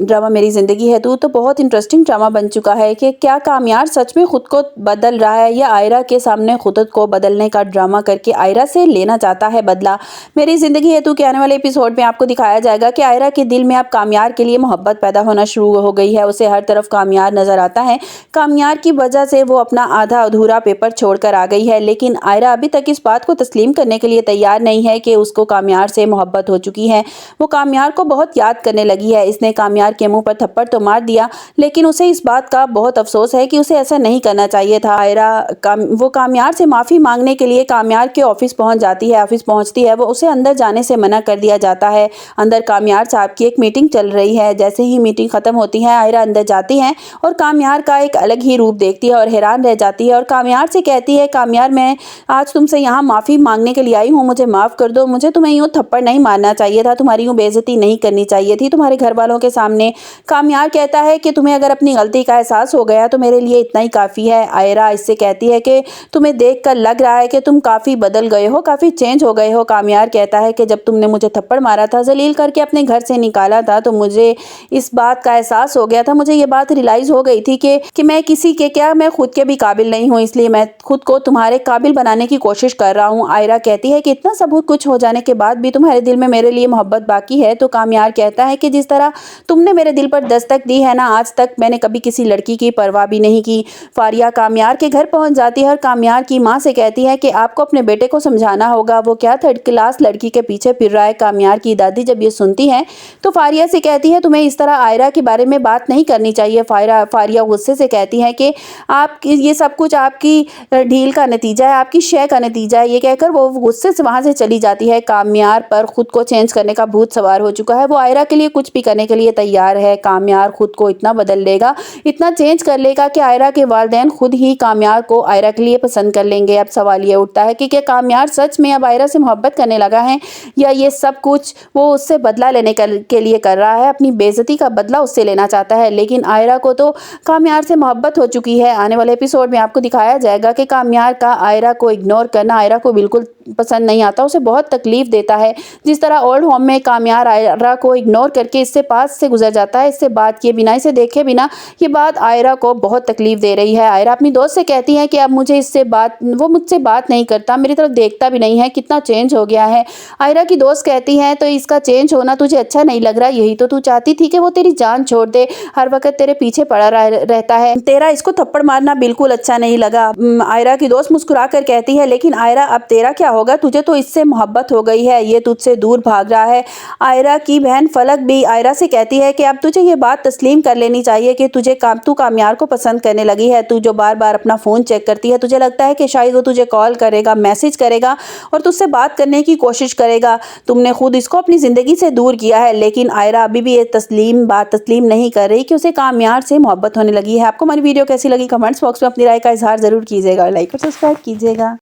Drama मेरी ज़िंदगी है तू तो बहुत इंटरेस्टिंग ड्रामा बन चुका है कि क्या कामयार सच में खुद को बदल रहा है या आयरा के सामने खुद को बदलने का ड्रामा करके आयरा से लेना चाहता है बदला। मेरी ज़िंदगी है तू के आने वाले एपिसोड में आपको दिखाया जाएगा कि आयरा के दिल में अब कामयार के लिए मोहब्बत पैदा होना शुरू हो गई है। उसे हर तरफ कामयार नजर आता है। कामयार की वजह से वो अपना आधा अधूरा पेपर छोड़कर आ गई है, लेकिन आयरा अभी तक इस बात को तस्लीम करने के लिए तैयार नहीं है कि उसको कामयार से मोहब्बत हो चुकी है। वो कामयार को बहुत याद करने लगी है। इसने कामयार के मुंह पर थप्पड़ तो मार दिया, लेकिन उसे इस बात का बहुत अफसोस है कि उसे ऐसा नहीं करना चाहिए था। आयरा वो कामयार से माफ़ी मांगने के लिए कामयार के ऑफिस पहुंच जाती है। ऑफिस पहुंचती है वो उसे अंदर जाने से मना कर दिया जाता है। अंदर कामयार साहब की एक मीटिंग चल रही है। जैसे ही मीटिंग खत्म होती है आयरा अंदर जाती है और कामयार का एक अलग ही रूप देखती है और हैरान रह जाती है और कामयार से कहती है, कामयार मैं आज तुमसे यहाँ माफ़ी मांगने के लिए आई हूँ, मुझे माफ़ कर दो। मुझे तुम्हें यूँ थप्पड़ नहीं मारना चाहिए था, तुम्हारी यूँ बेइज्जती नहीं करनी चाहिए थी तुम्हारे घर वालों के सामने। कामयार कहता है कि तुम्हें अगर अपनी गलती का एहसास हो गया तो मेरे लिए इतना ही काफ़ी है। आयरा इससे कहती है कि तुम्हें देखकर लग रहा है कि तुम काफ़ी बदल गए हो, काफ़ी चेंज हो गए हो। कामयार कहता है कि जब तुमने मुझे थप्पड़ मारा था, जलील करके अपने घर से निकाला था, तो मुझे इस बात का एहसास हो गया था, मुझे ये बात रियलाइज़ हो गई थी कि मैं किसी के क्या, मैं खुद के भी काबिल नहीं हूँ, इसलिए मैं खुद को तुम्हारे काबिल बनाने की कोशिश कर रहा हूँ। आयरा कहती है कि इतना सब कुछ हो जाने के बाद भी तुम्हारे दिल में मेरे लिए मोहब्बत बाकी है। तो कामयार कहता है कि जिस तरह तुमने मेरे दिल पर दस्तक दी है ना, आज तक मैंने कभी किसी लड़की की परवाह भी नहीं की। फारिया कामयार के घर पहुंच जाती है और कामयार की माँ से कहती है कि आपको अपने बेटे को समझाना होगा, वो क्या थर्ड क्लास लड़की के पीछे फिर रहा है। कामयार की दादी जब ये सुनती है तो फारिया से कहती है तुम्हें इस तरह आयरा के बारे में बात नहीं करनी चाहिए। फारिया गुस्से से कहती है कि आप ये सब कुछ आपकी ढील का नतीजा है, आपकी शय का नतीजा है। ये कहकर वो गुस्से से वहां से चली जाती है। कामयार पर खुद को चेंज करने का भूत सवार हो चुका है। वो आयरा के लिए कुछ भी करने के लिए तैयार है। कामयार खुद को इतना बदल लेगा, इतना चेंज कर लेगा कि आयरा के वालिदैन खुद ही कामयार को आयरा के लिए पसंद कर लेंगे। अब सवाल ये उठता है कि क्या कामयार सच में अब आयरा से मोहब्बत करने लगा है या ये सब कुछ वो उससे बदला लेने के लिए कर रहा है, अपनी बेइज्जती का बदला उससे लेना चाहता है। लेकिन आयरा को तो कामयार से मोहब्बत हो चुकी है। आने वाले एपिसोड में आपको दिखाया जाएगा कि कामयार का आयरा को इग्नोर करना आयरा को बिल्कुल पसंद नहीं आता, उसे बहुत तकलीफ देता है। जिस तरह ओल्ड होम में कामयार आयरा को इग्नोर करके इससे पास से गुजर जाता है, इससे बात किए बिना, इसे देखे बिना, ये बात आयरा को बहुत तकलीफ दे रही है। आयरा अपनी दोस्त से कहती है कि अब मुझे इससे बात, वो मुझसे बात नहीं करता, मेरी तरफ देखता भी नहीं है, कितना चेंज हो गया है। आयरा की दोस्त कहती है तो इसका चेंज होना तुझे अच्छा नहीं लग रहा, यही तो तू चाहती थी कि वो तेरी जान छोड़ दे, हर वक्त तेरे पीछे पड़ा रहता है, तेरा इसको थप्पड़ मारना बिल्कुल अच्छा नहीं लगा। आयरा की दोस्त मुस्कुरा कर कहती है लेकिन आयरा अब तेरा क्या होगा, तुझे तो इससे मोहब्बत हो गई है, ये तुझसे दूर भाग रहा है। आयरा की बहन फलक भी आयरा से कहती है कि अब तुझे ये बात तस्लीम कर लेनी चाहिए कि तू कामयार को पसंद करने लगी है। तू जो बार बार अपना फ़ोन चेक करती है, तुझे लगता है कि शायद वो तुझे कॉल करेगा, मैसेज करेगा और तुझसे बात करने की कोशिश करेगा। तुमने खुद इसको अपनी ज़िंदगी से दूर किया है। लेकिन आयरा अभी भी ये बात तस्लीम नहीं कर रही कि उसे कामयार से मोहब्बत होने लगी है। आपको हमारी वीडियो कैसी लगी कमेंट्स बॉक्स में अपनी राय का इजहार ज़रूर कीजिएगा, लाइक और सब्सक्राइब कीजिएगा।